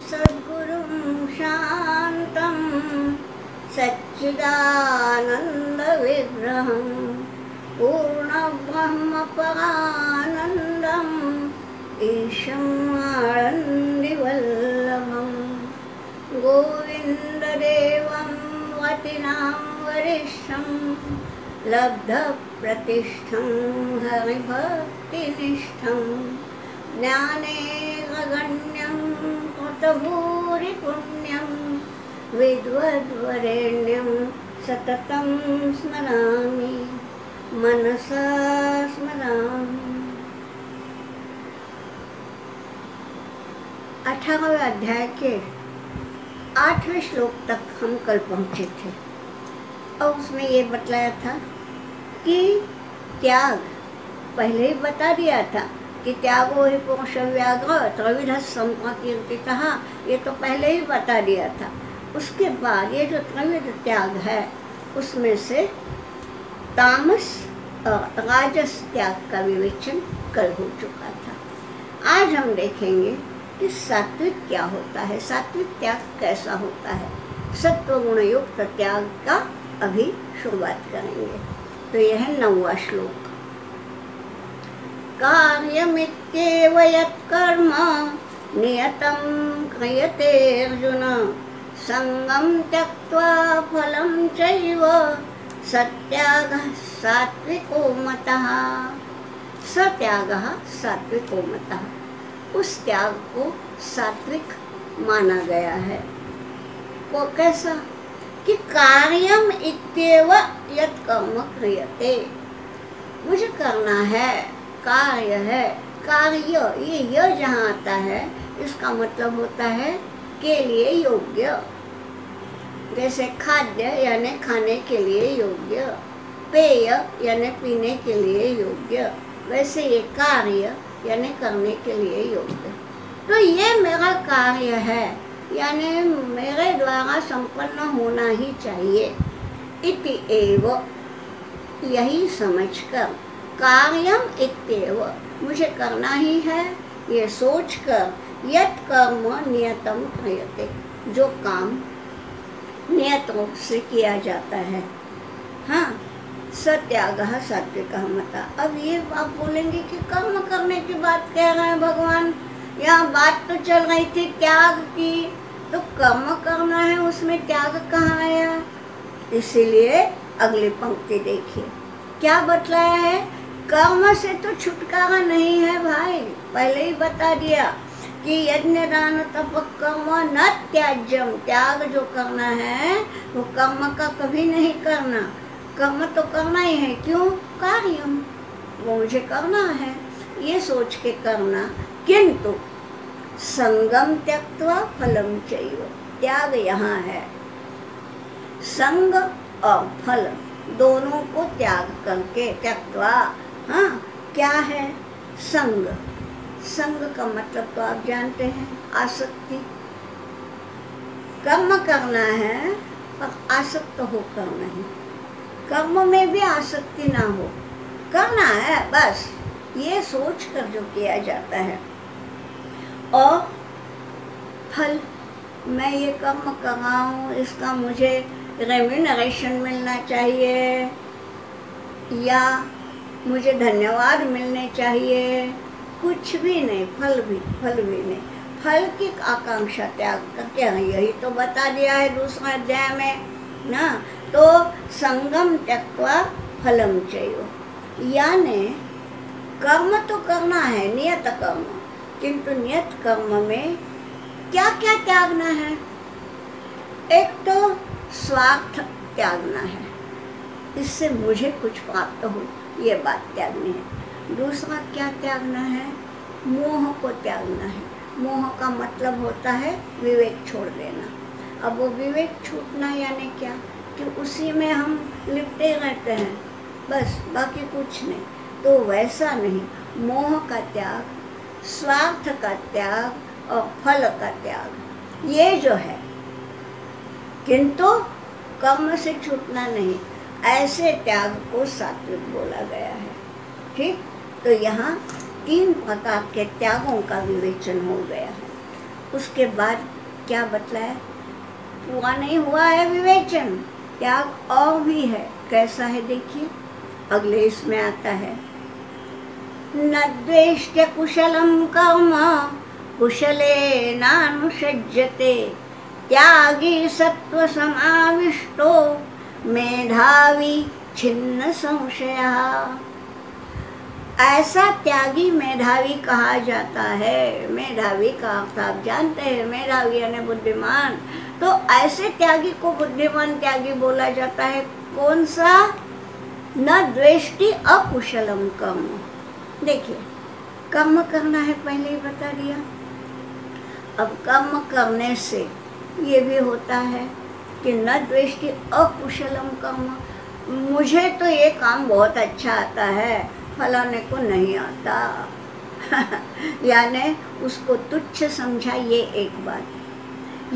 सद्गुरुं शान्तं सच्चिदानन्दविग्रहं पूर्णब्रह्मपरानन्दम् ईशं आनन्दिवल्लभं गोविन्ददेवं वतिनां वरिष्ठं लब्धप्रतिष्ठं हरिभक्तिनिष्ठं ज्ञानेकगण्यं कृतभूरिपुण्यं विद्वद्वरेण्यं सततं स्मरामि मनसा स्मरामि। 18वें अध्याय के 8वें श्लोक तक हम कल पहुँचे थे और उसमें ये बतलाया था कि त्याग पहले ही बता दिया था कि त्यागो ही पुरुष व्याघ्र त्रिविध संप्रकीर्तितः, ये तो पहले ही बता दिया था। उसके बाद ये जो त्रिविध त्याग है उसमें से तामस और राजस त्याग का विवेचन कल हो चुका था। आज हम देखेंगे कि सात्विक क्या होता है, सात्विक त्याग कैसा होता है। सत्व गुण युक्त त्याग का अभी शुरुआत करेंगे। तो यह है 9वां श्लोक। कार्यमित्येव यत्कर्म नियतं क्रियते अर्जुन संगं त्यक्त्वा फलं चैव सत्यागः सात्विको मतः। सत्यागः सात्विको मतः, उस त्याग को सात्विक माना गया है। वो कैसा कि कार्यम इत्येव यत् कर्म क्रियते, मुझे करना है, कार्य है। कार्य ये जहाँ आता है इसका मतलब होता है के लिए योग्य, जैसे खाद्य यानी खाने के लिए योग्य, पेय यानी पीने के लिए योग्य, वैसे ये कार्य यानी करने के लिए योग्य। तो ये मेरा कार्य है यानी मेरे द्वारा संपन्न होना ही चाहिए। इति एव, यही समझकर, कार्यम इत्येव, मुझे करना ही है, ये सोचकर, यत् कर्म नियतम क्रियते, जो काम नियत रूप से किया जाता है। हाँ, सत्यागः सात्विकः मतः। अब ये आप बोलेंगे कि कर्म करने की बात कह रहे हैं भगवान, यहाँ बात तो चल रही थी त्याग की, तो कर्म करना है उसमें त्याग कहाँ आया? इसीलिए अगली पंक्ति देखिए क्या बतलाया है। कर्म से तो छुटकारा नहीं है भाई, पहले ही बता दिया कि यज्ञ दान तप कर्म न त्याज्यम, त्याग जो करना है वो कर्म का कभी नहीं करना। कर्म तो करना ही है, क्यों? कार्यम, वो मुझे करना है, ये सोच के करना। किंतु संगम त्यक्त्वा फलम चैव, त्याग यहाँ है, संग और फल दोनों को त्याग करके, त्यक्त्वा, हाँ क्या है? संग, संग का मतलब तो आप जानते हैं, आसक्ति। कर्म करना है पर आसक्त होकर नहीं, कर्म में भी आसक्ति ना हो, करना है बस, ये सोच कर जो किया जाता है। और फल, मैं ये कर्म कर रहा हूँ, इसका मुझे रेम्यूनरेशन मिलना चाहिए या मुझे धन्यवाद मिलने चाहिए, कुछ भी नहीं, फल भी नहीं, फल की आकांक्षा त्याग करके, यही तो बता दिया है दूसरा अध्याय में ना। तो संगम त्यक्त्वा फलम चैव, यानी कर्म तो करना है, नियत कर्म, किंतु नियत कर्म में क्या क्या त्यागना है? एक तो स्वार्थ त्यागना है, इससे मुझे कुछ प्राप्त हो, ये बात त्यागनी है। दूसरा क्या त्यागना है? मोह को त्यागना है। मोह का मतलब होता है विवेक छोड़ देना। अब वो विवेक छूटना यानी क्या कि उसी में हम लिपटे रहते हैं बस, बाकी कुछ नहीं। तो वैसा नहीं, मोह का त्याग, स्वार्थ का त्याग और फल का त्याग, ये जो है, किंतु कर्म से छूटना नहीं, ऐसे त्याग को सात्विक बोला गया है। ठीक, तो यहाँ 3 प्रकार के त्यागों का विवेचन हो गया है। उसके बाद क्या बतलाया? पूरा नहीं हुआ है विवेचन, त्याग और भी है। कैसा है देखिए, अगले इसमें आता है, न द्वेष्ट्य कुशलं कर्म कुशलेनानुषज्यते त्यागी सत्व समाविष्टो मेधावी छिन्न संशयः। ऐसा त्यागी मेधावी कहा जाता है। मेधावी का अर्थ आप जानते हैं, मेधावी यानी बुद्धिमान। तो ऐसे त्यागी को बुद्धिमान त्यागी बोला जाता है। कौन सा? न द्वेष्टि अकुशलम कर्म। देखिए, कर्म करना है पहले ही बता दिया। अब कर्म करने से ये भी होता है कि न द्वेष्टि अकुशलम कर्म, मुझे तो ये काम बहुत अच्छा आता है, फलाने को नहीं आता यानी उसको तुच्छ समझा, ये एक बात।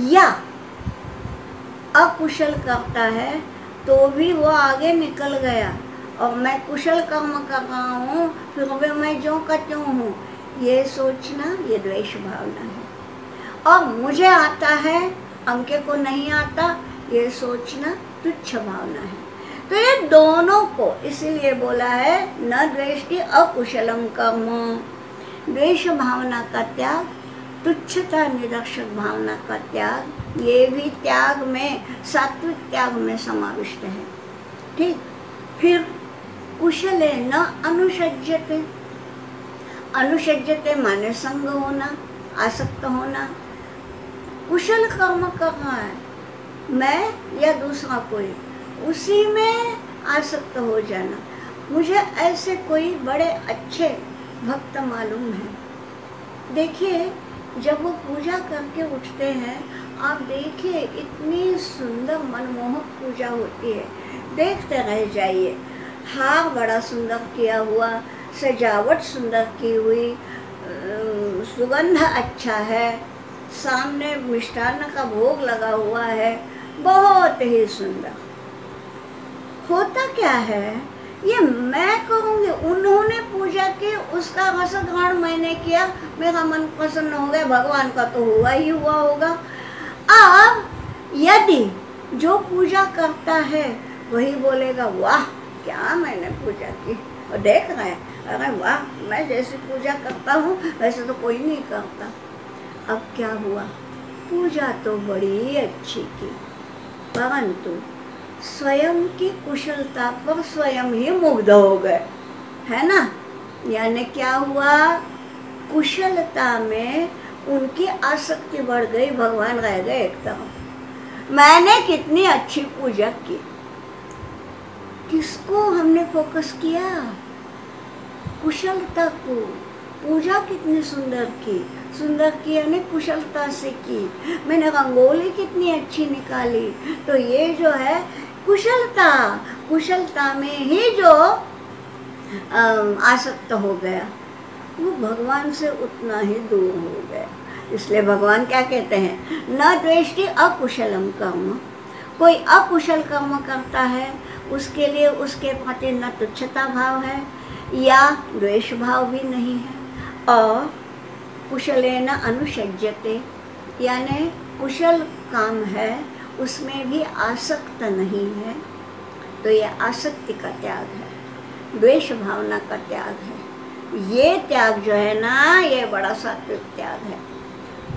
या अकुशल करता है तो भी वो आगे निकल गया और मैं कुशल कर्म कर रहा हूँ, फिर भी मैं जो का त्यों हूँ, ये सोचना, ये द्वेष भावना है। और मुझे आता है, अंके को नहीं आता, ये सोचना तुच्छ भावना है। तो ये दोनों को इसीलिए बोला है न द्वेष्टि अकुशलम कर्म। द्वेष भावना का त्याग, तुच्छता निरक्षक भावना का त्याग, ये भी त्याग में, सात्विक त्याग में समाविष्ट है। ठीक। फिर कुशले न अनुषज्यते। अनुषज्यते माने संग होना, आसक्त होना। कुशल कर्म करना है मैं या दूसरा कोई, उसी में आसक्त हो जाना। मुझे ऐसे कोई बड़े अच्छे भक्त मालूम है। देखिए, जब वो पूजा करके उठते हैं, आप देखिए इतनी सुंदर मनमोहक पूजा होती है, देखते रह जाइए। हार बड़ा सुंदर किया हुआ, सजावट सुंदर की हुई, सुगंध अच्छा है, सामने मिष्ठान्न का भोग लगा हुआ है, बहुत ही सुंदर। होता क्या है, ये मैं कहूँगी उन्होंने पूजा की, उसका रस ग्रहण मैंने किया, मेरा मन प्रसन्न हो गया, भगवान का तो हुआ ही हुआ होगा। अब यदि जो पूजा करता है वही बोलेगा वाह क्या मैंने पूजा की, और देख रहे हैं अरे वाह मैं जैसी पूजा करता हूँ वैसे तो कोई नहीं करता। अब क्या हुआ, पूजा तो बड़ी अच्छी की, परंतु स्वयं की कुशलता पर स्वयं ही मुग्ध हो गए, है ना। यानी क्या हुआ, कुशलता में उनकी आसक्ति बढ़ गई, भगवान रह गए एकदम। मैंने कितनी अच्छी पूजा की, किसको हमने फोकस किया, कुशलता को। पूजा कितनी सुंदर की, सुंदर की यानी कुशलता से की। मैंने रंगोली कितनी अच्छी निकाली, तो ये जो है कुशलता, कुशलता में ही जो आसक्त हो गया, वो भगवान से उतना ही दूर हो गया। इसलिए भगवान क्या कहते हैं, न द्वेष्टि अकुशलम कर्म। कोई अकुशल कर्म करता है, उसके लिए उसके प्रति न तुच्छता भाव है या द्वेष भाव भी नहीं है, और कुशलेन अनुषज्यते यानी कुशल काम है उसमें भी आसक्त नहीं है। तो ये आसक्ति का त्याग है, द्वेष भावना का त्याग है। ये त्याग जो है ना, ये बड़ा सात्विक त्याग है।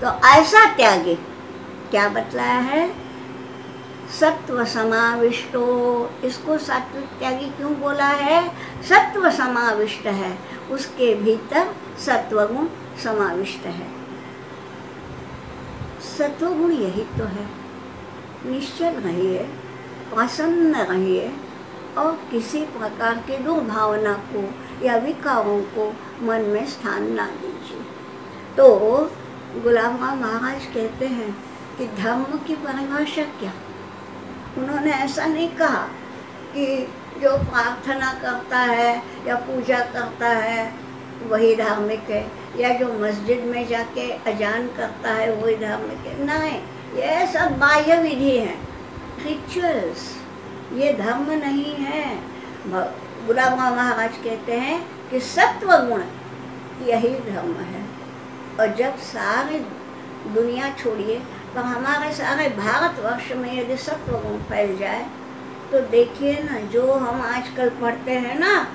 तो ऐसा त्यागी क्या बतलाया है, सत्व समाविष्टो। इसको सात्विक त्यागी क्यों बोला है, सत्व समाविष्ट है, उसके भीतर सत्वगुण समाविष्ट है। सत्वगुण यही तो है, निश्चल रहिए, प्रसन्न रहिए और किसी प्रकार के दुर्भावना को या विकारों को मन में स्थान ना दीजिए। तो गुलाब राम महाराज कहते हैं कि धर्म की परिभाषा क्या, उन्होंने ऐसा नहीं कहा कि जो प्रार्थना करता है या पूजा करता है वही धार्मिक है, या जो मस्जिद में जाके अजान करता है वही धार्मिक है। नहीं, ये सब बाह्य विधि हैं, रिचुअल्स, ये धर्म नहीं है। गुलाब राम महाराज कहते हैं कि सत्व गुण यही धर्म है। और जब सारे दुनिया छोड़िए, पर हमारे सारे भारतवर्ष में यदि सत्व गुण फैल जाए तो देखिए ना, जो हम आजकल पढ़ते हैं ना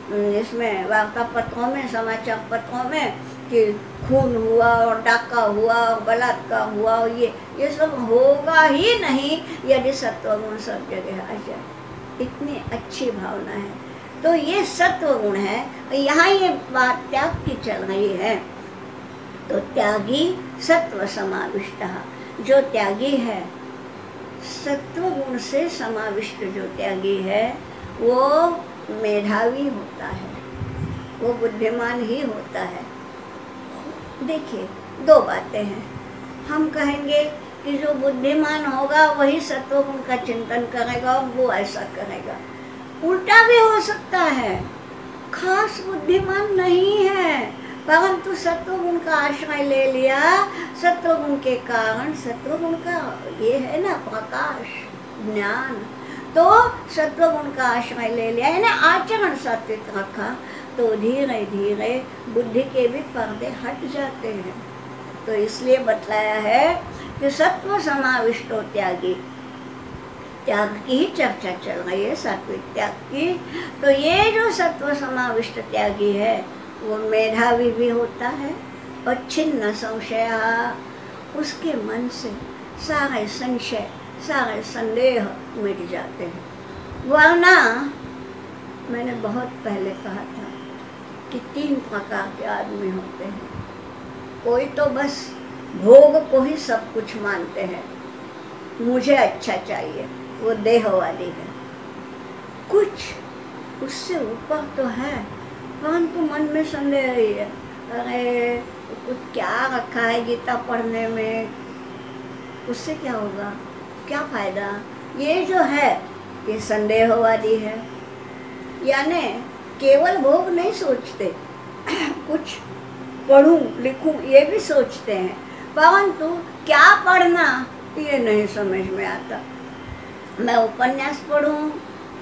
इसमें वार्ता पत्रों में, समाचार पत्रों में, कि खून हुआ और डाका हुआ और बलात्कार हुआ, और ये सब होगा ही नहीं यदि सत्व गुण सब जगह आ जाए। इतनी अच्छी भावना है। तो ये सत्व गुण है। यहाँ ये बात त्याग की चल रही है। तो त्यागी सत्व समाविष्ट, जो त्यागी है सत्व गुण से समाविष्ट, जो त्यागी है वो मेधावी होता है, वो बुद्धिमान ही होता है। देखिए दो बातें हैं। हम कहेंगे कि जो बुद्धिमान होगा वही सत्व गुण का चिंतन करेगा और वो ऐसा करेगा। उल्टा भी हो सकता है, खास बुद्धिमान नहीं है परंतु सत्व गुण का आश्रय ले लिया। सत्व गुण के कारण, सत्व गुण का ये है ना प्रकाश ज्ञान, तो सत्व गुण का आश्रय ले लिया, यानी आचरण सात्विक रखा, तो धीरे धीरे बुद्धि के भी पर्दे हट जाते हैं। तो इसलिए बतलाया है कि सत्व समाविष्ट त्यागी, त्याग की ही चर्चा चल रही है, सात्विक त्याग की। तो ये जो सत्व समाविष्ट त्यागी है वो मेधावी भी होता है और छिन्न संशय, उसके मन से सारे संशय, सारे संदेह मिट जाते हैं। वरना मैंने बहुत पहले कहा था कि 3 प्रकार के आदमी होते हैं। कोई तो बस भोग को ही सब कुछ मानते हैं, मुझे अच्छा चाहिए, वो देहवादी है। कुछ उससे ऊपर तो है परंतु मन में संदेह ही है, अरे कुछ क्या रखा है गीता पढ़ने में, उससे क्या होगा, क्या फायदा। ये जो है ये संदेहवादी है, यानी केवल भोग नहीं सोचते, कुछ पढ़ूं लिखूं ये भी सोचते हैं, परंतु क्या पढ़ना ये नहीं समझ में आता। मैं उपन्यास पढ़ूं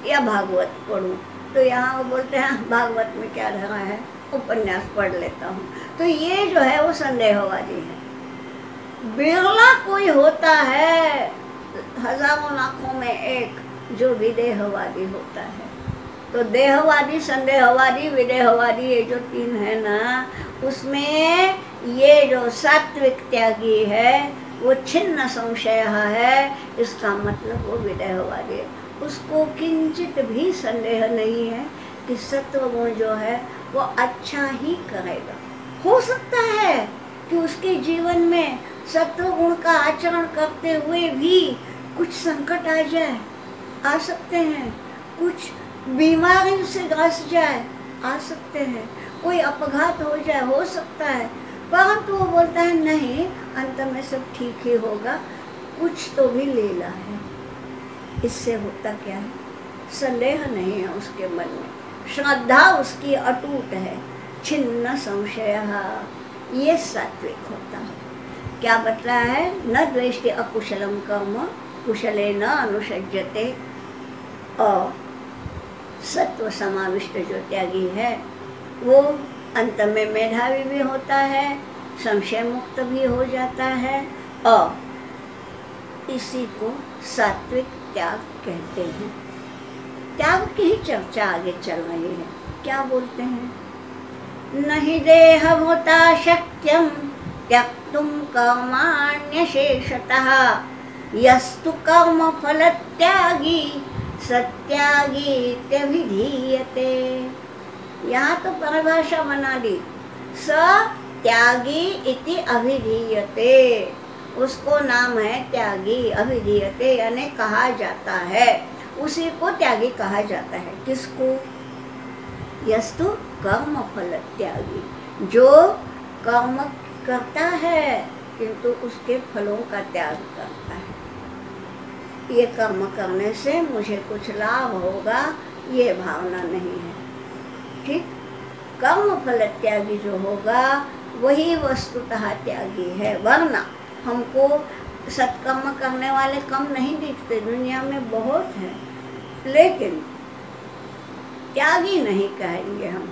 या भागवत पढ़ूं, तो यहाँ वो बोलते हैं भागवत में क्या धरा है, उपन्यास पढ़ लेता हूँ। तो ये जो है वो संदेहवादी है। बिरला कोई होता है हजारों लाखों में एक जो विदेहवादी होता है। तो देहवादी, संदेहवादी, विदेहवादी, ये जो 3 है ना, उसमें ये जो सात्विक त्यागी है वो छिन्न संशय है, इसका मतलब वो विदेहवादी है। उसको किंचित भी संदेह नहीं है कि सत्व गुण जो है वो अच्छा ही करेगा। हो सकता है कि उसके जीवन में सत्व गुण का आचरण करते हुए भी कुछ संकट आ जाए, आ सकते हैं, कुछ बीमारी से ग्रस्त जाए, आ सकते हैं, कोई अपघात हो जाए, हो सकता है, परंतु वो बोलता है नहीं, अंत में सब ठीक ही होगा, कुछ तो भी लीला है। इससे होता क्या है, संदेह नहीं है उसके मन में, श्रद्धा उसकी अटूट है, छिन्न संशय, ये सात्विक होता है। क्या बतला है, न द्वेष्टि अकुशलम कर्म कुशले न अनुसज्जते। और सत्व समाविष्ट जो त्यागी है वो अंत में मेधावी भी होता है, संशय मुक्त भी हो जाता है, और इसी को सात्विक त्याग कहते हैं। त्याग की ही चर्चा आगे चल रही है। क्या बोलते हैं, नहीं देहभूता शक्यम त्यक्तुम कर्माण्यशेषतः यस्तु कर्म फल त्यागी सत्यागीत्यभिधीयते। यहाँ तो परिभाषा बना दी, सत्यागी इति अभिधीयते, उसको नाम है त्यागी, अभिधीयते यानी कहा जाता है, उसी को त्यागी कहा जाता है। किसको, यस्तु कर्म फल त्यागी, जो कर्म करता है किंतु उसके फलों का त्याग करता है। ये कर्म करने से मुझे कुछ लाभ होगा, ये भावना नहीं है। ठीक, कर्म फल त्यागी जो होगा वही वस्तुतः त्यागी है। वरना हमको सत्कर्म करने वाले कम नहीं दिखते, दुनिया में बहुत हैं, लेकिन त्यागी नहीं कहेंगे हम,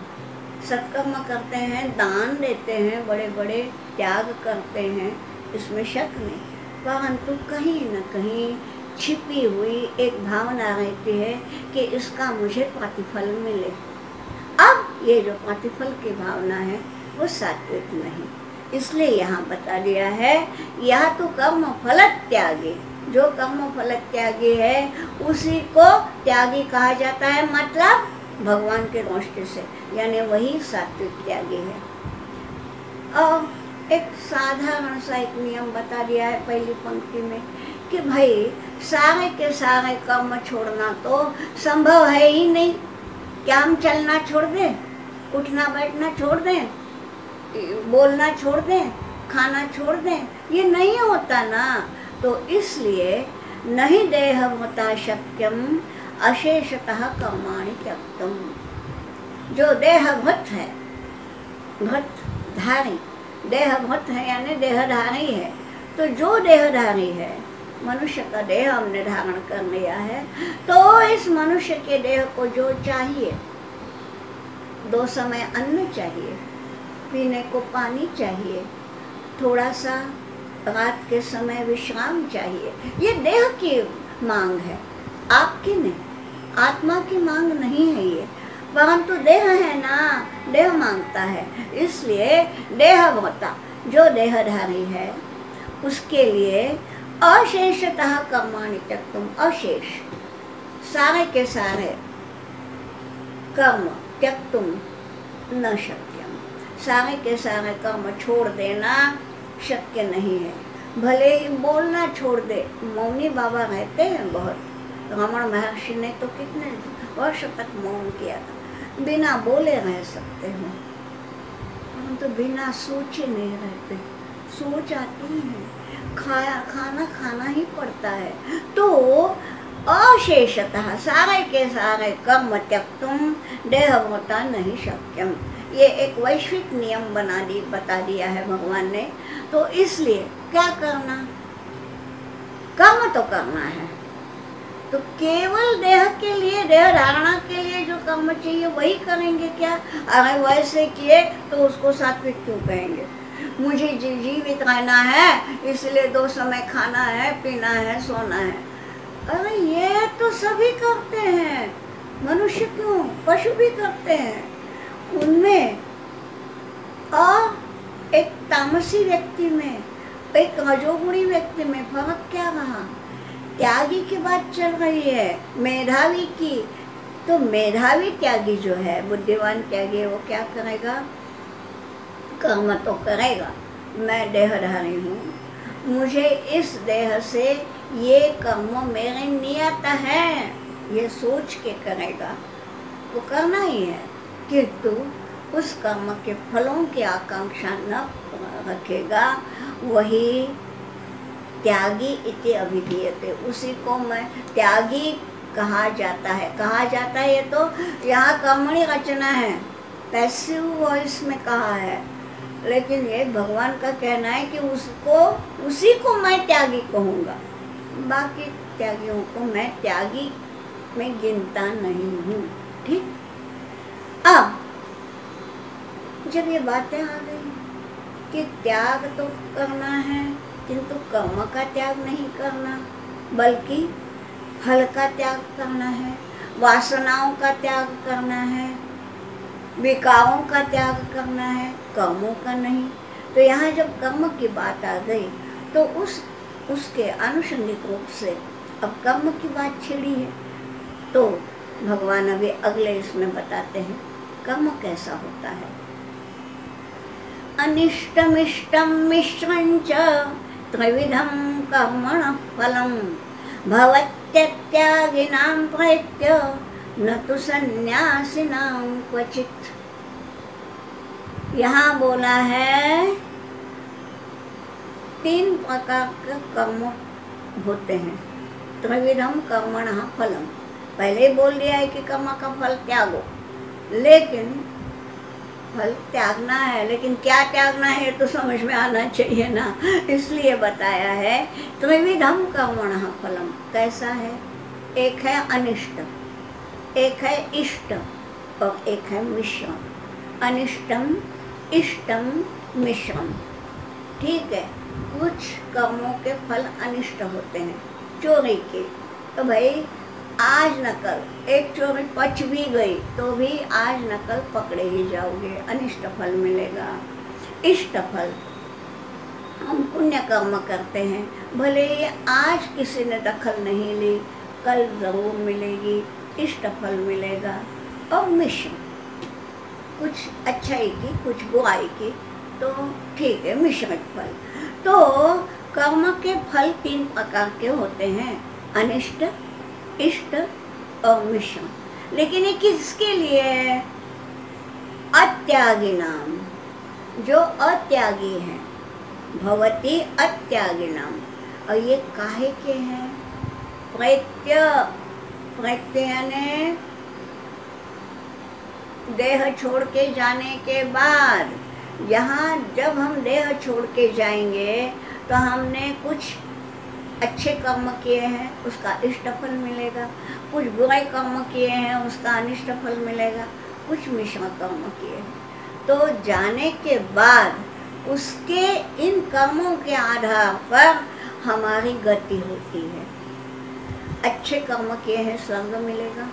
सत्कर्म करते हैं, दान देते हैं, बड़े बड़े त्याग करते हैं, इसमें शक नहीं, परंतु कहीं न कहीं छिपी हुई एक भावना रहती है कि इसका मुझे प्रतिफल मिले। अब ये जो प्रतिफल की भावना है वो सात्विक नहीं, इसलिए यहाँ बता दिया है, यह तो कर्म फल त्यागी, जो कर्म फल त्यागी है उसी को त्यागी कहा जाता है, मतलब भगवान के दृष्टि से, यानी वही सात्विक त्यागी है। और एक साधारण सा एक नियम बता दिया है पहली पंक्ति में कि भाई सारे के सारे कर्म छोड़ना तो संभव है ही नहीं। क्या हम चलना छोड़ दें, उठना बैठना छोड़ दें, बोलना छोड़ दें, खाना छोड़ दें? ये नहीं होता ना। तो इसलिए नहीं देहवता शक्यम अशेषतः कर्माणि त्यक्तुम। जो देहभूत है, भूतधारी, देहभूत है यानी देहधारी है, तो जो देहधारी है, मनुष्य का देह हमने धारण कर लिया है, तो इस मनुष्य के देह को जो चाहिए, 2 समय अन्न चाहिए, पीने को पानी चाहिए, थोड़ा सा रात के समय विश्राम चाहिए, ये देह की मांग है, आपकी नहीं, आत्मा की मांग नहीं है ये, परंतु देह है ना, देह मांगता है। इसलिए देहभूता जो देहधारी है उसके लिए अशेषतः कर्माणि त्यक्तुम, अशेष सारे के सारे कर्म त्यक्तुम न शक्यम, सारे के सारे कर्म छोड़ देना शक्य नहीं है। भले ही बोलना छोड़ दे, मौनी बाबा रहते हैं बहुत, रमण महर्षि ने तो कितने वर्ष तक मौन किया था, बिना बोले रह सकते हो, परंतु बिना सोचे नहीं रहते, सोच आती है, खाना खाना ही पड़ता है। तो अशेषतः सारे के सारे कर्म त्यक्तुम देहभूता नहीं शक्यम, ये एक वैश्विक नियम बता दिया है भगवान ने। तो इसलिए क्या करना, कर्म तो करना है, तो केवल देह के लिए, देह धारणा के लिए जो कर्म चाहिए वही करेंगे क्या? अगर वैसे किए तो उसको सात्विक क्यों कहेंगे? मुझे जीवित रहना है इसलिए 2 समय खाना है, पीना है, सोना है। अरे ये तो सभी करते हैं, मनुष्य क्यों, पशु भी करते हैं। उनमें और एक तामसी व्यक्ति में, एक रजोगुणी व्यक्ति में फर्क क्या रहा? त्यागी की बात चल रही है, मेधावी की। तो मेधावी त्यागी जो है, बुद्धिमान त्यागी है, वो क्या करेगा? कर्म तो करेगा, मैं देहधारी हूँ, मुझे इस देह से ये कर्म मेरे नियत है, ये सोच के करेगा, वो करना ही है, किंतु उस कर्म के फलों की आकांक्षा न रखेगा, वही त्यागी इति अभिधीयते, उसी को मैं त्यागी कहा जाता है। कहा जाता है, ये तो यहाँ कर्मणि रचना है, पैसिव वॉइस में कहा है, लेकिन ये भगवान का कहना है कि उसी को मैं त्यागी कहूँगा, बाकी त्यागियों को मैं त्यागी में गिनता नहीं हूँ। ठीक, अब जब ये बातें आ गई कि त्याग तो करना है किंतु कर्म का त्याग नहीं करना, बल्कि फल का त्याग करना है, वासनाओं का त्याग करना है, विकारों का त्याग करना है, कर्मों का नहीं। तो यहाँ जब कर्म की बात आ गई तो उसके आनुषंगिक रूप से अब कर्म की बात छिड़ी है। तो भगवान अभी अगले इसमें बताते हैं कर्म कैसा होता है। अनिष्टमिष्टं मिश्रं च त्रिविधं कर्मणः फलं भवत्यत्यागिनां प्रयत्य न तो सन्यासिनां क्वचित। यहाँ बोला है 3 प्रकार के कर्म होते हैं। त्रिविधम कर्मणः फलम, पहले ही बोल दिया है कि कर्म का फल त्यागो, लेकिन फल त्यागना है, लेकिन क्या त्यागना है तो समझ में आना चाहिए ना, इसलिए बताया है त्रिविधम कर्मणः फलम। कैसा है? एक है अनिष्ट, एक है इष्ट और एक है मिश्र। अनिष्टम इष्टम मिश्रम। ठीक है, कुछ कर्मों के फल अनिष्ट होते हैं, चोरी के, तो भाई आज न कल एक चोरी पच भी गई तो भी आज न कल पकड़े ही जाओगे, अनिष्ट फल मिलेगा। इष्ट फल, हम पुण्य कर्म करते हैं, भले ही आज किसी ने दखल नहीं ली, कल जरूर मिलेगी, इष्ट फल मिलेगा। और मिश्र, कुछ अच्छाई की कुछ बुराई की, तो ठीक है, मिश्रित फल। तो कर्म के फल 3 प्रकार के होते हैं, अनिष्ट, इष्ट और मिश्र। लेकिन ये किसके लिए है? अत्यागी नाम, जो अत्यागी हैं, भवती अत्यागी नाम। और ये काहे के हैं? प्रैत्य, प्रैत्य यानी देह छोड़ के जाने के बाद, यहाँ जब हम देह छोड़ के जाएंगे तो हमने कुछ अच्छे कर्म किए हैं, उसका इष्ट फल मिलेगा, कुछ बुरे कर्म किए हैं, उसका अनिष्ट फल मिलेगा, कुछ मिश्र कर्म किए हैं। तो जाने के बाद उसके इन कर्मों के आधार पर हमारी गति होती है। अच्छे कर्म किए हैं स्वर्ग मिलेगा,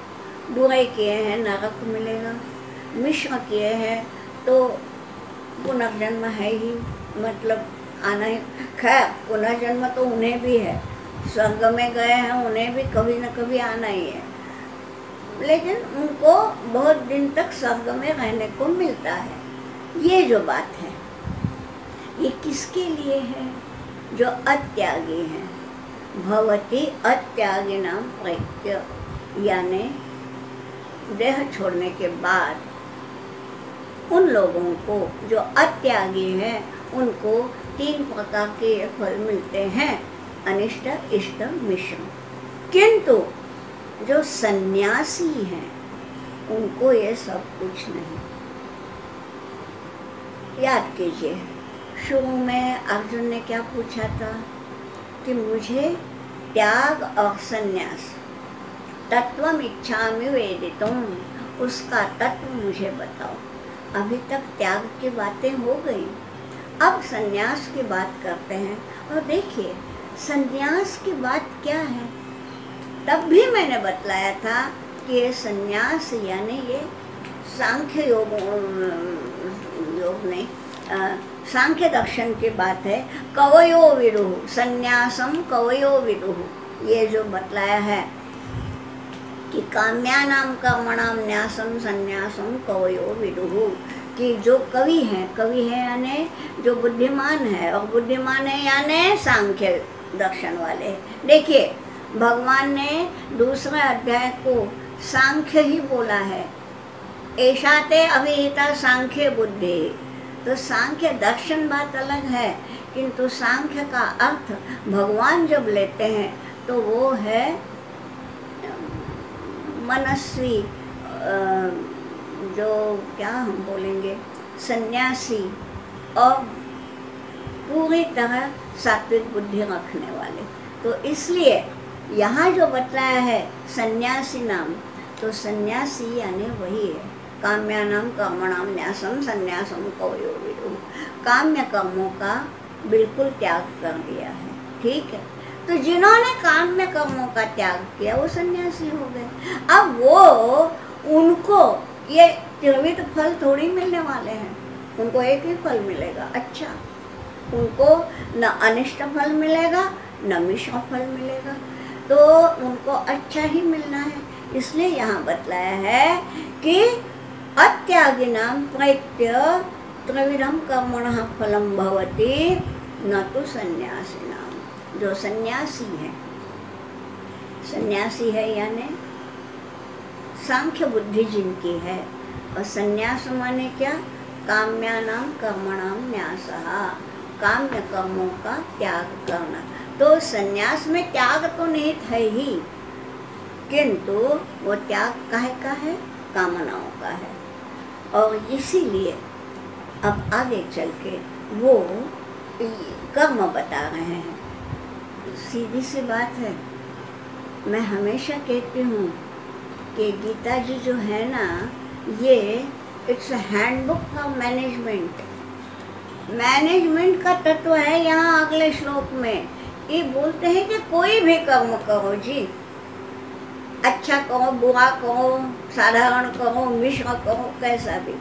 बुरे किए हैं नरक मिलेगा, मिश्र किए हैं तो पुनर्जन्म है ही, मतलब आना ही। खैर पुनर्जन्म तो उन्हें भी है, स्वर्ग में गए हैं उन्हें भी कभी न कभी आना ही है, लेकिन उनको बहुत दिन तक स्वर्ग में रहने को मिलता है। ये जो बात है ये किसके लिए है? जो अत्यागी हैं, भवती अत्यागी नाम प्रैत्य, यानी देह छोड़ने के बाद उन लोगों को जो अत्यागी हैं उनको 3 प्रकार के फल मिलते हैं, अनिष्ट, इष्ट, मिश्र। किंतु जो सन्यासी हैं उनको ये सब कुछ नहीं। याद कीजिए, शुरू में अर्जुन ने क्या पूछा था कि मुझे त्याग और संन्यास तत्वम इच्छामि वेदितुम, उसका तत्व मुझे बताओ। अभी तक त्याग की बातें हो गई, अब संन्यास की बात करते हैं। और देखिए संन्यास की बात क्या है, तब भी मैंने बतलाया था कि ये संन्यास यानी ये सांख्य योग नहीं, सांख्य दर्शन की बात है। कवयो विदुः, संन्यासम कवयो विदुः, ये जो बतलाया है कि काम्यानाम कर्मणाम न्यासम संन्यासम कवयो विदुः, कि जो कवि हैं यानी जो बुद्धिमान है, और बुद्धिमान है यानी सांख्य दर्शन वाले। देखिए भगवान ने दूसरे अध्याय को सांख्य ही बोला है, ऐसा ते अभिहिता सांख्य बुद्धि। तो सांख्य दर्शन बात अलग है, किंतु सांख्य का अर्थ भगवान जब लेते हैं तो वो है मनस्वी, जो क्या हम बोलेंगे, सन्यासी और पूरी तरह सात्विक बुद्धि रखने वाले। तो इसलिए यहाँ जो बतलाया है सन्यासी नाम, तो सन्यासी यानी वही है, काम्यानाम कर्मणाम न्यासम संन्यासम कवयो विदुः, काम्य कर्मों का बिल्कुल त्याग कर दिया है। ठीक है, तो जिन्होंने काम्य कर्मों का त्याग किया वो सन्यासी हो गए। अब वो उनको ये त्रिविध फल थोड़ी मिलने वाले हैं, उनको एक ही फल मिलेगा। अच्छा, उनको न अनिष्ट फल मिलेगा न मिश्र फल मिलेगा, तो उनको अच्छा ही मिलना है। इसलिए यहाँ बतलाया है कि अत्यागिनाम प्रैत्य त्रिविधम कर्मणः फलम भवति न तो सन्यासिनाम। जो सन्यासी है, सन्यासी है यानी सांख्य बुद्धि जिनकी है, और सन्यास माने क्या? काम्यानाम कर्मणाम न्यासः, काम्य कर्मों का त्याग करना। तो सन्यास में त्याग तो निहित है ही, किंतु वो त्याग काहे का है? कामनाओं का है। और इसीलिए अब आगे चल के वो कर्म बता रहे हैं। सीधी सी बात है, मैं हमेशा कहती हूँ कि गीता जी जो है ना, ये it's handbook for management. Management का तत्व है यहाँ अगले श्लोक में। ये बोलते हैं कि कोई भी कर्म करो जी, अच्छा करो, बुरा करो, साधारण करो, मिश्र करो, कैसा भी,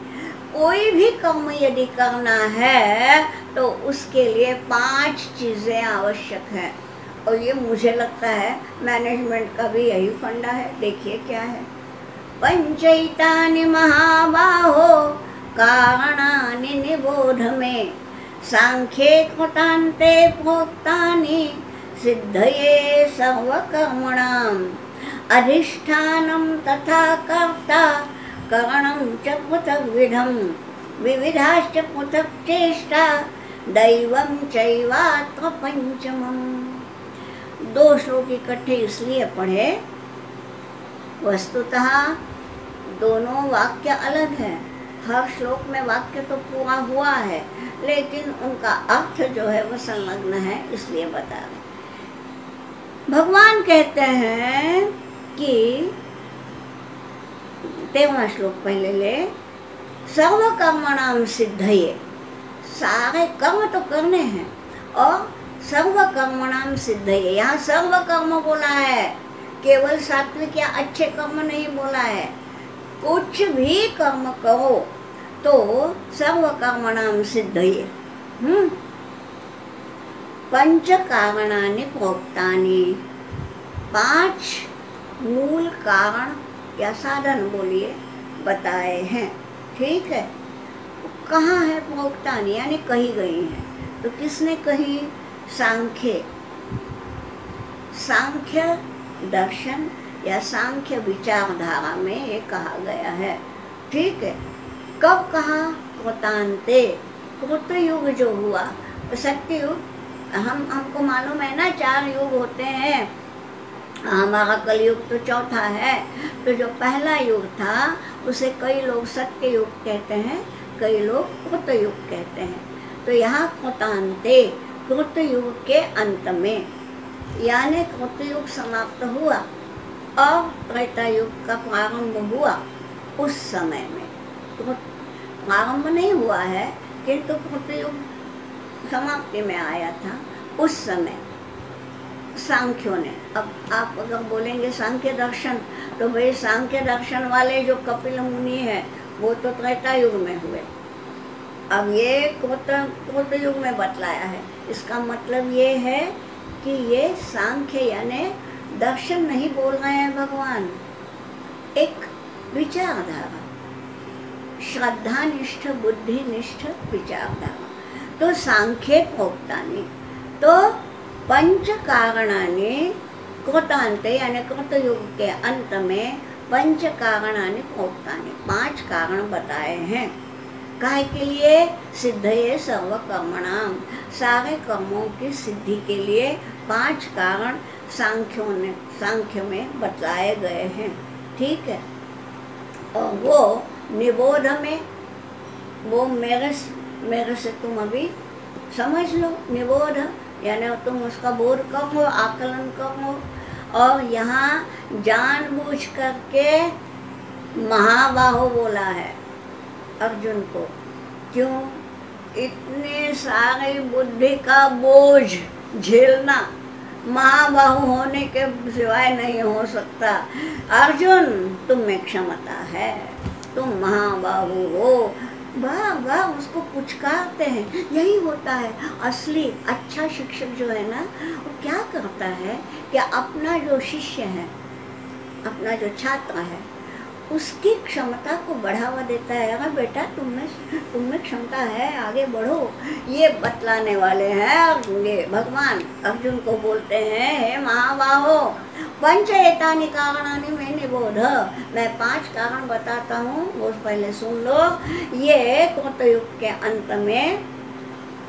कोई भी कर्म यदि करना है तो उसके लिए 5 चीज़ें आवश्यक हैं। और ये मुझे लगता है मैनेजमेंट का भी यही फंडा है। देखिए क्या है, पंचैतानि महाबाहो कारणानि निबोध में, सांख्ये कृतान्ते प्रोक्तानि सिद्धये सर्वकर्मणाम्, अधिष्ठानं तथा कर्ता करणं च पृथग्विधं, विविधाश्च पृथक् चेष्टा दैवं चैवात्र पंचमम्। 2 श्लोक इकट्ठे इसलिए पढ़े, वस्तुतः दोनों वाक्य अलग हैं। हर श्लोक में वाक्य तो पूरा हुआ है, लेकिन उनका अर्थ जो है वो संलग्न है, इसलिए बता रहे। भगवान कहते हैं कि 13वां श्लोक पहले ले, सर्व कर्मणाम सिद्धये, सारे कर्म तो करने हैं, और सर्व कर्मणाम सिद्धये, यहाँ सर्व कर्म बोला है, केवल सात्विक या अच्छे कर्म नहीं बोला है। कुछ भी कर्म करो तो सर्व कर्मणाम सिद्धये। पंच कारणानि प्रोक्तानि, 5 मूल कारण या साधन बोलिए बताए हैं। ठीक है, कहाँ है प्रोक्तानि, यानी कही गई हैं। तो किसने कही? सांख्य, सांख्य दर्शन या सांख्य विचारधारा में ये कहा गया है। ठीक है, कब कहा? कृतान्ते, कृतयुग जो हुआ, सत्ययुग, हमको मालूम है ना 4 युग होते हैं, हमारा कलयुग तो चौथा है। तो जो पहला युग था उसे कई लोग सत्य युग कहते हैं, कई लोग कृतयुग कहते हैं। तो यहाँ कृतान्ते, कृतयुग के अंत में, यानी कृतयुग समाप्त हुआ और त्रेता युग का प्रारंभ हुआ। उस समय में प्रारंभ नहीं हुआ है, किंतु कृतयुग समाप्ति में आया था। उस समय सांख्यों ने, अब आप अगर बोलेंगे सांख्य दर्शन, तो भाई सांख्य दर्शन वाले जो कपिल मुनि हैं वो तो त्रेता युग में हुए। अब ये कृत युग में बतलाया है। इसका मतलब ये है कि ये सांख्य यानी दर्शन नहीं बोल रहे हैं भगवान, एक विचारधारा, श्रद्धानिष्ठ बुद्धिनिष्ठ विचारधारा। तो सांख्ये प्रोक्तानि, तो पंच कारणानि कृतान्ते यानी कृतयुग के अंत में पंच कारणानि प्रोक्तानि, 5 कारण बताए हैं। काहे के लिए? सिद्धये सर्व कर्मणाम, सारे कर्मों की सिद्धि के लिए 5 कारण सांख्य में बतलाए गए हैं। ठीक है, और वो निबोध में, वो मेरे से तुम अभी समझ लो। निबोध यानी तुम उसका बोध करो, आकलन करो। और यहाँ जानबूझ करके महाबाहो बोला है अर्जुन को। क्यों? इतने सारे बुद्धि का बोझ झेलना महाबाहु होने के सिवाय नहीं हो सकता। अर्जुन, तुम में क्षमता है, तुम महाबाहु हो। बार बार उसको पुचकारते हैं। यही होता है असली अच्छा शिक्षक जो है ना, वो क्या करता है कि अपना जो शिष्य है, अपना जो छात्र है, उसकी क्षमता को बढ़ावा देता है। अगर बेटा तुम में क्षमता है, आगे बढ़ो, ये बतलाने वाले हैं ये भगवान। अर्जुन को बोलते हैं, हे महाबाहो, पंचएतानि कारणानि मे निबोध, मैं 5 कारण बताता हूँ, वो पहले सुन लो। ये कृतयुग के अंत में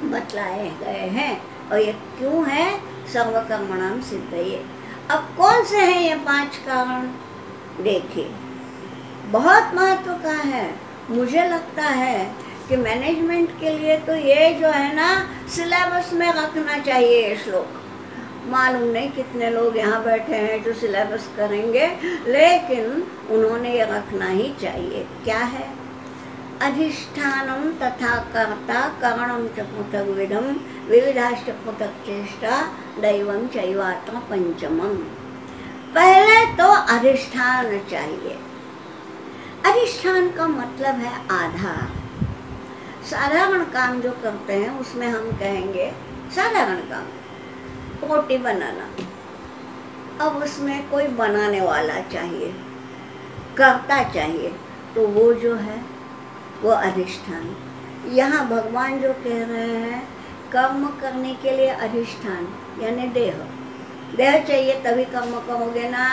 बतलाए गए हैं। और ये क्यों है? सर्वकर्मणाम सिद्धये। अब कौन से हैं ये 5 कारण? देखिए, बहुत महत्व का है। मुझे लगता है कि मैनेजमेंट के लिए तो ये जो है ना, सिलेबस में रखना चाहिए ये श्लोक। मालूम नहीं कितने लोग यहाँ बैठे हैं जो सिलेबस करेंगे, लेकिन उन्होंने ये रखना ही चाहिए। क्या है? अधिष्ठानम तथा कर्ता करणम च पृथक विधम विविधाश्च पृथक चेष्टा दैवम चैवात्र पंचमम। पहले तो अधिष्ठान चाहिए। अधिष्ठान का मतलब है आधार। साधारण काम जो करते हैं उसमें हम कहेंगे साधारण काम, रोटी बनाना। अब उसमें कोई बनाने वाला चाहिए, कर्ता चाहिए, तो वो जो है वो अधिष्ठान। यहाँ भगवान जो कह रहे हैं कर्म करने के लिए अधिष्ठान यानी देह। देह चाहिए तभी कर्म करोगे ना।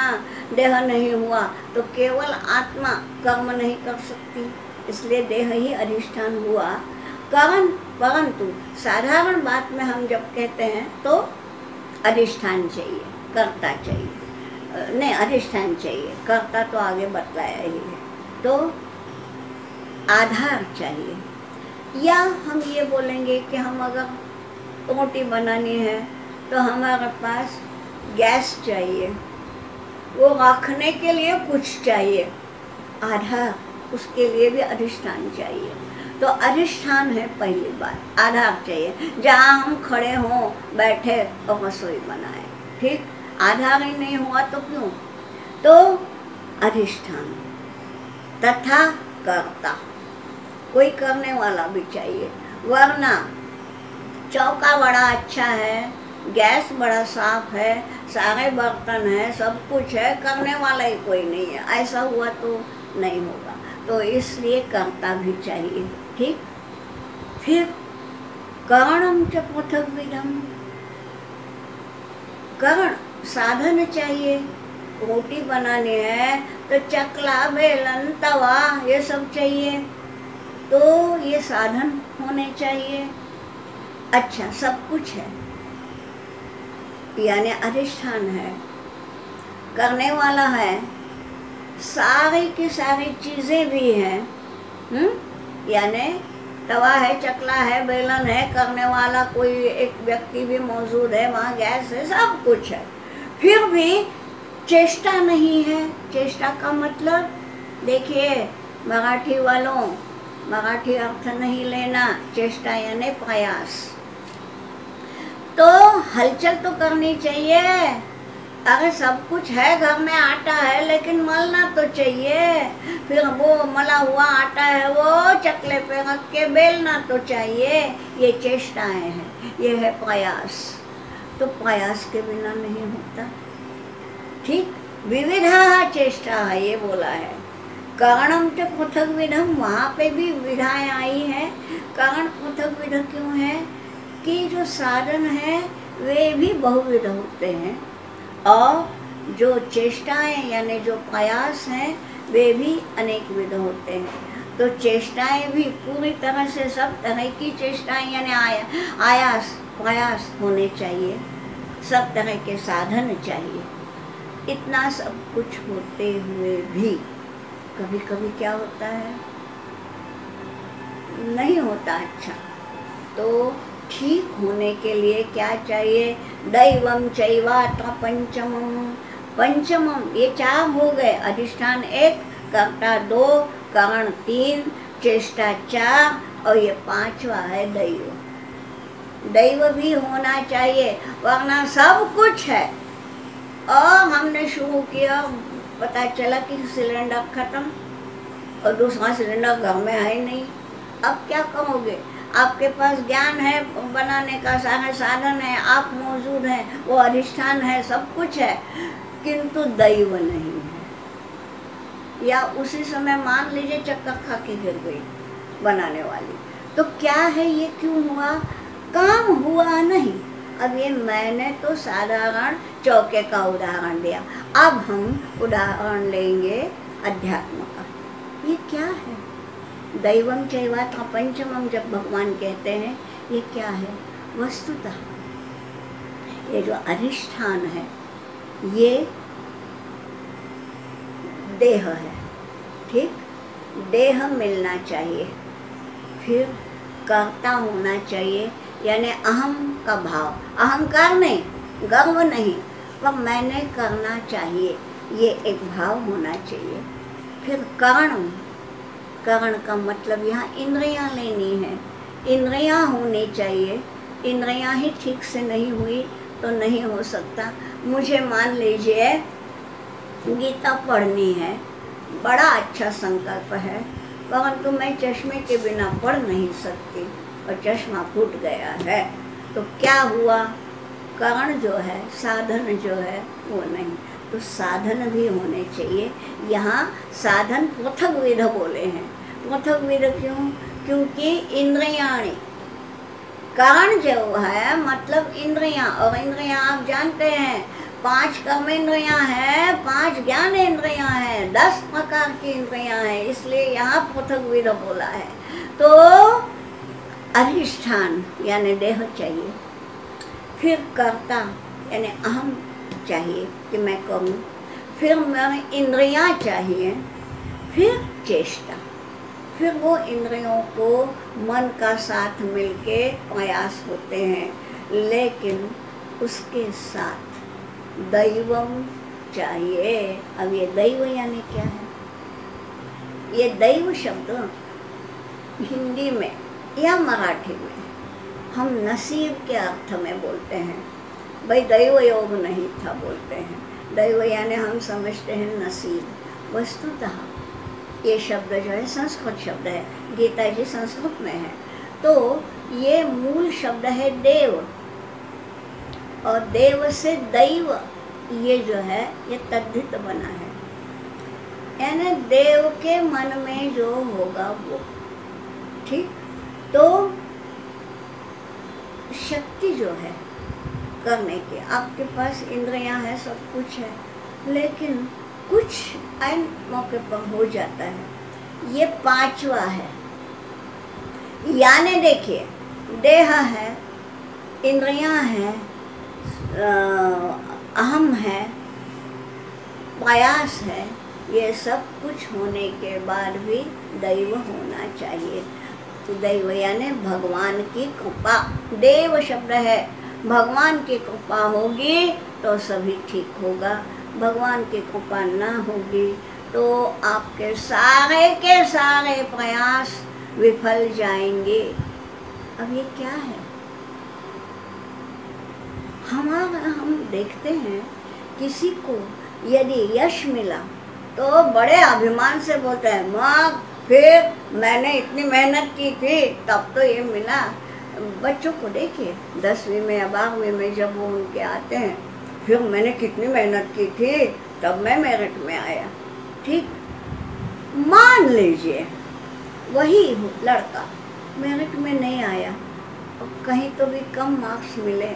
देह नहीं हुआ तो केवल आत्मा कर्म नहीं कर सकती, इसलिए देह ही अधिष्ठान हुआ। कारण परंतु साधारण बात में हम जब कहते हैं तो अधिष्ठान चाहिए, कर्ता चाहिए, नहीं अधिष्ठान चाहिए, कर्ता तो आगे बतलाया ही है। तो आधार चाहिए। या हम ये बोलेंगे कि हम अगर रोटी बनानी है तो हमारे पास गैस चाहिए, वो रखने के लिए कुछ चाहिए, आधार, उसके लिए भी अधिष्ठान चाहिए। तो अधिष्ठान है पहली बात, आधार चाहिए जहाँ हम खड़े हों बैठे और रसोई बनाए। ठीक, आधार ही नहीं हुआ तो क्यों? तो अधिष्ठान तथा कर्ता, कोई करने वाला भी चाहिए। वरना चौका बड़ा अच्छा है, गैस बड़ा साफ है, सारे बर्तन है, सब कुछ है, करने वाला ही कोई नहीं है, ऐसा हुआ तो नहीं होगा। तो इसलिए कर्ता भी चाहिए। ठीक, फिर कारणम च पृथक विधम, कारण साधन चाहिए। रोटी बनानी है तो चकला, बेलन, तवा ये सब चाहिए, तो ये साधन होने चाहिए। अच्छा, सब कुछ है यानी अधिष्ठान है, करने वाला है, सारी की सारी चीज़ें भी हैं। यानी तवा है, चकला है, बेलन है, करने वाला कोई एक व्यक्ति भी मौजूद है, वहाँ गैस है, सब कुछ है, फिर भी चेष्टा नहीं है। चेष्टा का मतलब देखिए मराठी वालों, मराठी अर्थ नहीं लेना, चेष्टा यानी प्रयास। तो हलचल तो करनी चाहिए। अगर सब कुछ है, घर में आटा है, लेकिन मलना तो चाहिए। फिर वो मला हुआ आटा है वो चकले पे रख के बेलना तो चाहिए। ये चेष्टाएं हैं, ये है प्रयास। तो प्रयास के बिना नहीं होता। ठीक, विविधा चेष्टा है ये बोला है। कारणम च पृथक विधम, वहाँ पे भी विधाएं आई हैं। कारण पृथक विध क्यों है कि जो साधन है वे भी बहुविध होते हैं और जो चेष्टाएं यानी जो प्रयास हैं वे भी अनेक विध होते हैं। तो चेष्टाएं भी पूरी तरह से सब तरह की चेष्टाएं यानी आयास प्रयास होने चाहिए, सब तरह के साधन चाहिए। इतना सब कुछ होते हुए भी कभी कभी क्या होता है, नहीं होता अच्छा। तो ठीक होने के लिए क्या चाहिए? दैवम चैवात्र पंचमम। पंचमम ये 4 हो गए, अधिष्ठान 1, कर्ता 2, कारण 3, चेष्टा 4 और ये 5वां है दैव। दैव भी होना चाहिए, वरना सब कुछ है और हमने शुरू किया, पता चला कि सिलेंडर खत्म और दूसरा सिलेंडर घर में है नहीं। अब क्या करोगे? आपके पास ज्ञान है बनाने का, सारे साधन है, आप मौजूद हैं, वो अधिष्ठान है, सब कुछ है, किंतु दैव नहीं है। या उसी समय मान लीजिए चक्कर खा के गिर गई बनाने वाली, तो क्या है ये, क्यों हुआ? काम हुआ नहीं। अब ये मैंने तो साधारण चौके का उदाहरण दिया, अब हम उदाहरण लेंगे अध्यात्म का। ये क्या है? दैवम चैवात्र पंचमम जब भगवान कहते हैं, ये क्या है? वस्तुतः ये जो अधिष्ठान है ये देह है। ठीक, देह मिलना चाहिए, फिर कर्ता होना चाहिए यानी अहम का भाव, अहंकार नहीं, गर्व नहीं, पर मैंने करना चाहिए, ये एक भाव होना चाहिए। फिर कारण, करण का मतलब यहाँ इंद्रियां लेनी है, इंद्रियां होनी चाहिए। इंद्रियां ही ठीक से नहीं हुई तो नहीं हो सकता। मुझे मान लीजिए गीता पढ़नी है, बड़ा अच्छा संकल्प है, परंतु मैं चश्मे के बिना पढ़ नहीं सकती और चश्मा फूट गया है, तो क्या हुआ? करण जो है, साधन जो है वो नहीं, तो साधन भी होने चाहिए। यहाँ साधन पृथग्विध बोले हैं। पृथग्विध क्यों? क्योंकि इंद्रियाणी, कारण जो है मतलब इंद्रियां, और इंद्रियां आप जानते हैं 5 कर्म इंद्रियां हैं, 5 ज्ञान इंद्रियां हैं, 10 प्रकार की इंद्रियां हैं, इसलिए यहाँ पृथग्विध बोला है। तो अधिष्ठान यानी देह चाहिए, फिर कर्ता यानी अहम चाहिए कि मैं करूँ, फिर मेरे इंद्रियां चाहिए, फिर चेष्टा, फिर वो इंद्रियों को मन का साथ मिलके प्रयास होते हैं, लेकिन उसके साथ दैवम चाहिए। अब ये दैव यानी क्या है? ये दैव शब्द हिंदी में या मराठी में हम नसीब के अर्थ में बोलते हैं। भाई दैव योग नहीं था बोलते हैं, दैव यानी हम समझते हैं नसीब। वस्तुतः ये शब्द जो है संस्कृत शब्द है, गीता जी संस्कृत में है, तो ये मूल शब्द है देव, और देव से दैव ये जो है ये तद्धित बना है, यानी देव के मन में जो होगा वो। ठीक, तो शक्ति जो है करने की, आपके पास इंद्रियां है, सब कुछ है, लेकिन कुछ ऐन मौके पर हो जाता है। ये 5वां है, यानी देखिए देह है, इंद्रियां हैं, अहम है, प्रयास है, ये सब कुछ होने के बाद भी दैव होना चाहिए। तो दैव यानी भगवान की कृपा, देव शब्द है, भगवान की कृपा होगी तो सभी ठीक होगा, भगवान की कृपा ना होगी तो आपके सारे के सारे प्रयास विफल जाएंगे। अब ये क्या है? हम देखते हैं किसी को यदि यश मिला तो बड़े अभिमान से बोलते हैं, माँ फिर मैंने इतनी मेहनत की थी तब तो ये मिला। बच्चों को देखिए 10वीं में या 12वीं में जब वो उनके आते हैं, फिर मैंने कितनी मेहनत की थी तब मैं मेरिट में आया। ठीक, मान लीजिए वही लड़का मेरिट में नहीं आया और कहीं तो भी कम मार्क्स मिले,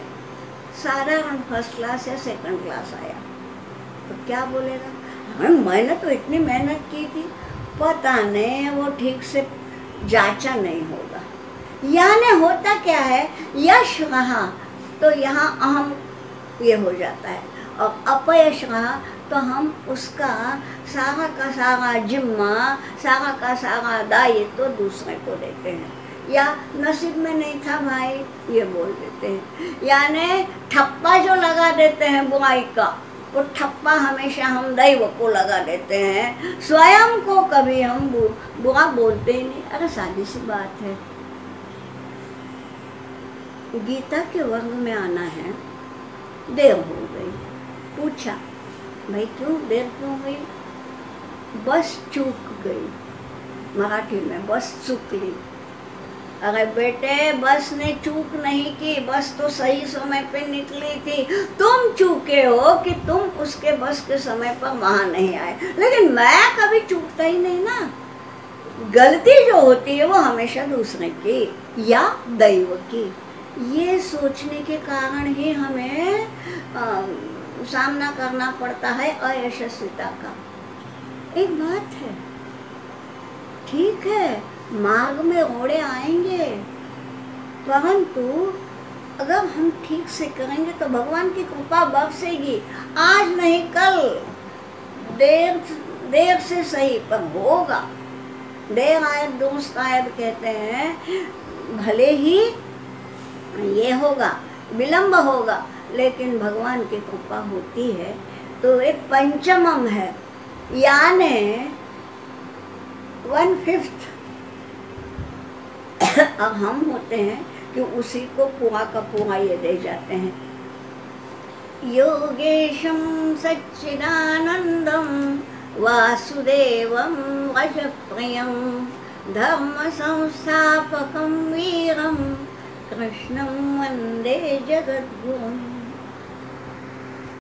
साधारण फर्स्ट क्लास या सेकंड क्लास आया, तो क्या बोलेगा? हाँ मैंने तो इतनी मेहनत की थी, पता नहीं वो ठीक से जांचा नहीं होगा। यानी होता क्या है, यश रहा तो यहाँ अहम ये हो जाता है, और अपयश रहा तो हम उसका सारा का सारा जिम्मा, सारा का सारा दायित्व तो दूसरे को देते हैं, या नसीब में नहीं था भाई ये बोल देते हैं। यानी ठप्पा जो लगा देते हैं बुराई का, वो ठप्पा हमेशा हम दैव को लगा देते हैं, स्वयं को कभी हम बुरा बोलते ही नहीं। अरे सादी सी बात है, गीता के वर्ग में आना है, देर हो गई, पूछा भाई क्यों देर क्यों गई? बस चूक गई, मराठी में बस चूक ली। अरे बेटे बस ने चूक नहीं की, बस तो सही समय पे निकली थी, तुम चूके हो कि तुम उसके बस के समय पर वहां नहीं आए, लेकिन मैं कभी चूकता ही नहीं ना। गलती जो होती है वो हमेशा दूसरे की या दैव की, ये सोचने के कारण ही हमें सामना करना पड़ता है अयशस्विता का। एक बात है, ठीक है मार्ग में रोड़े आएंगे, परंतु अगर हम ठीक से करेंगे तो भगवान की कृपा बरसेगी, आज नहीं कल, देर से सही पर होगा। देर आयत दुरुस्त आयत कहते हैं, भले ही ये होगा, विलंब होगा, लेकिन भगवान की कृपा होती है। तो एक पंचमम है, यानी 1/5 हम होते हैं कि उसी को पूरा का पूरा ये दे जाते हैं। योगेशं सच्चिदानंदं वासुदेवं व्रजप्रियं धर्म संस्थापकं वीरं कृष्णं वन्दे जगद्गुरुम्।